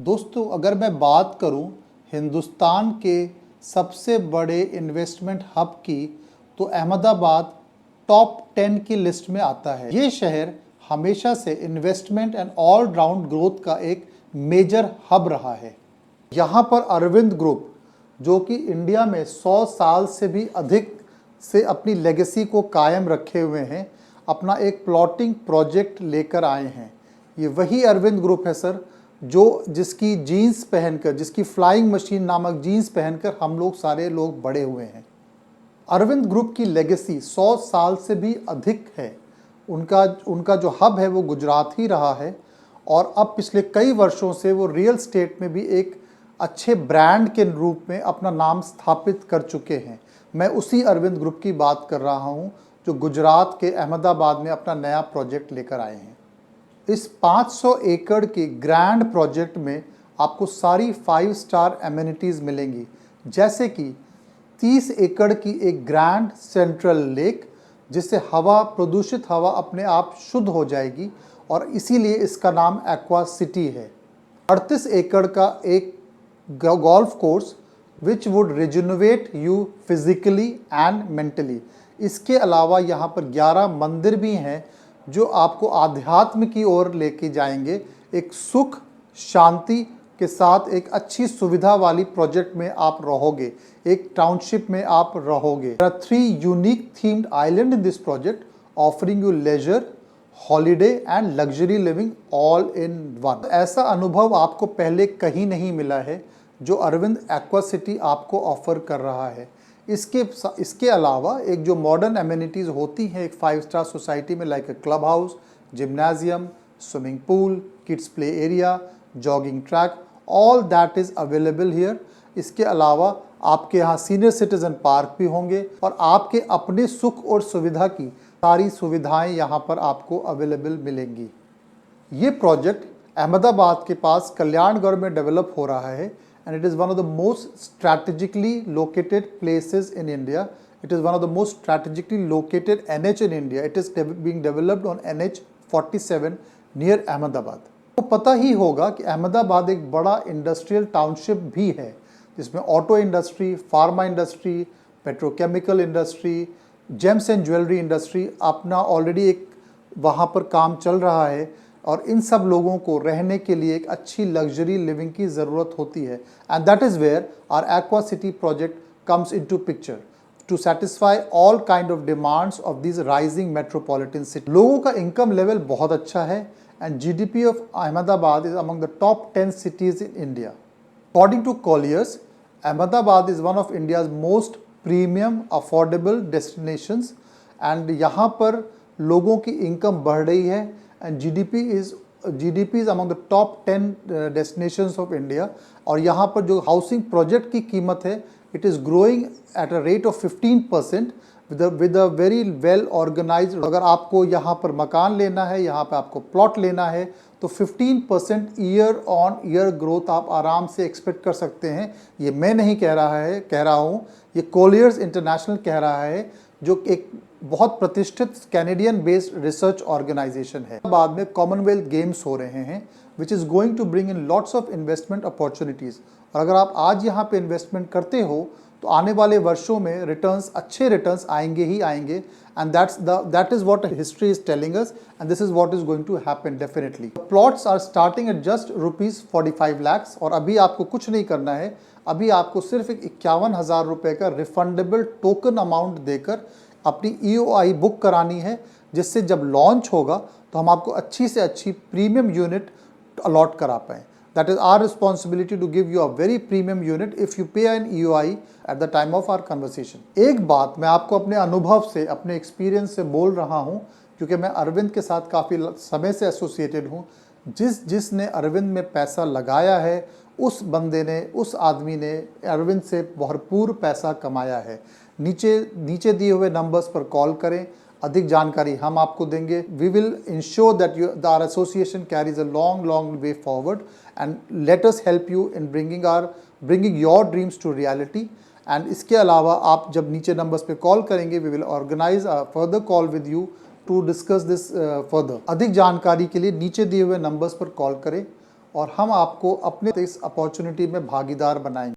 दोस्तों, अगर मैं बात करूं हिंदुस्तान के सबसे बड़े इन्वेस्टमेंट हब की, तो अहमदाबाद टॉप 10 की लिस्ट में आता है। ये शहर हमेशा से investment and all round growth का एक मेजर हब रहा है। यहाँ पर अरविंद ग्रुप, जो कि इंडिया में 100 साल से भी अधिक से अपनी लेगेसी को कायम रखे हुए हैं, अपना एक प्लॉटिंग प्रोजेक्ट लेकर आए हैं। ये वही अरविंद ग्रुप है सर, जो जिसकी जीन्स पहनकर, जिसकी फ्लाइंग मशीन नामक जीन्स पहनकर हम लोग सारे लोग बड़े हुए हैं। अरविंद ग्रुप की लेगेसी 100 साल से भी अधिक है। उनका जो हब है वो गुजरात ही रहा है, और अब पिछले कई वर्षों से वो रियल स्टेट में भी एक अच्छे ब्रांड के रूप में अपना नाम स्थापित कर चुके हैं। मैं उसी अरविंद ग्रुप की बात कर रहा हूँ, जो गुजरात के अहमदाबाद में अपना नया प्रोजेक्ट लेकर आए हैं। इस 500 एकड़ के ग्रैंड प्रोजेक्ट में आपको सारी 5 स्टार एमिनिटीज़ मिलेंगी, जैसे कि 30 एकड़ की एक ग्रैंड सेंट्रल लेक, जिससे प्रदूषित हवा अपने आप शुद्ध हो जाएगी, और इसीलिए इसका नाम एक्वा सिटी है। 38 एकड़ का एक golf course which would rejuvenate you physically and mentally. इसके अलावा यहाँ पर 11 मंदिर भी हैं, जो आपको आध्यात्म की ओर लेके जाएंगे। एक सुख शांति के साथ एक अच्छी सुविधा वाली प्रोजेक्ट में आप रहोगे, एक टाउनशिप में आप रहोगे। There are 3 unique themed islands in this project, offering you leisure, holiday and luxury living all in one। ऐसा अनुभव आपको पहले कहीं नहीं मिला है जो अरविंद एक्वा सिटी आपको ऑफर कर रहा है। इसके अलावा एक जो मॉडर्न एमिनिटीज़ होती हैं एक 5 स्टार सोसाइटी में, like a club house, gymnasium, swimming pool, kids play area, jogging track, all that is available here. इसके अलावा आपके यहाँ सीनियर सिटीज़न पार्क भी होंगे, और आपके अपने सुख और सुविधा की सारी सुविधाएं यहाँ पर आपको अवेलेबल मिलेंगी। ये प्रोजेक्ट अहमदाबाद के पास कल्याणगढ़ में डेवलप हो रहा है, and it is one of the most strategically located places in India. It is one of the most strategically located NH in India. It is being developed on NH 47 near Ahmedabad। तो पता ही होगा कि अहमदाबाद एक बड़ा industrial township भी है, जिसमें auto industry, pharma industry, petrochemical industry, James and jewellery industry अपना ऑलरेडी एक वहाँ पर काम चल रहा है, और इन सब लोगों को रहने के लिए एक अच्छी लग्जरी लिविंग की ज़रूरत होती है। And that is where our aqua city project comes into picture to satisfy all kind of demands of this rising metropolitan city. लोगों का इनकम लेवल बहुत अच्छा है, and GDP of Ahmedabad is among the top 10 cities in India। According to Colliers, Ahmedabad is one of India's most premium affordable destinations, and यहाँ पर लोगों की income बढ़ रही है, and GDP is among the top 10 destinations of India। और यहाँ पर जो हाउसिंग प्रोजेक्ट की कीमत है, it is growing at a rate of 15% with a very well organized। अगर आपको यहाँ पर मकान लेना है, यहाँ पर आपको प्लॉट लेना है, तो 15% ईयर ऑन ईयर ग्रोथ आप आराम से एक्सपेक्ट कर सकते हैं। ये मैं नहीं कह रहा हूँ, ये कोलियर्स इंटरनेशनल कह रहा है, जो एक बहुत प्रतिष्ठित कैनेडियन बेस्ड रिसर्च ऑर्गेनाइजेशन है। बाद में कॉमनवेल्थ गेम्स हो रहे हैं, which is going to bring in lots of investment opportunities. और अगर आप आज यहाँ पे इन्वेस्टमेंट करते हो, तो आने वाले वर्षों में अच्छे रिटर्न्स आएंगे ही आएंगे, and that is what history is telling us, and this is what is going to happen definitely. Plots are starting at just ₹45 lakhs, और अभी आपको कुछ नहीं करना है। अभी आपको सिर्फ एक 51,000 रुपये का रिफंडेबल टोकन अमाउंट देकर अपनी EOI बुक करानी है, जिससे जब लॉन्च होगा तो हम आपको अच्छी से अच्छी प्रीमियम यूनिट अलॉट करा पाएँ। That is our responsibility to give you a very premium unit if you pay an EOI at the time of our conversation. एक बात मैं आपको अपने अनुभव से, अपने एक्सपीरियंस से बोल रहा हूँ, क्योंकि मैं अरविंद के साथ काफ़ी समय से एसोसिएटेड हूँ। जिसने अरविंद में पैसा लगाया है, उस बंदे ने, उस आदमी ने अरविंद से भरपूर पैसा कमाया है। नीचे दिए हुए नंबर्स पर कॉल करें, अधिक जानकारी हम आपको देंगे। We will ensure that our association carries a long way forward, and let us help you in bringing your dreams to reality. And इसके अलावा आप जब नीचे नंबर्स पे कॉल करेंगे, we will organise a further call with you to discuss this further. अधिक जानकारी के लिए नीचे दिए हुए नंबर्स पर कॉल करें, और हम आपको अपने इस अपॉर्चुनिटी में भागीदार बनाएंगे।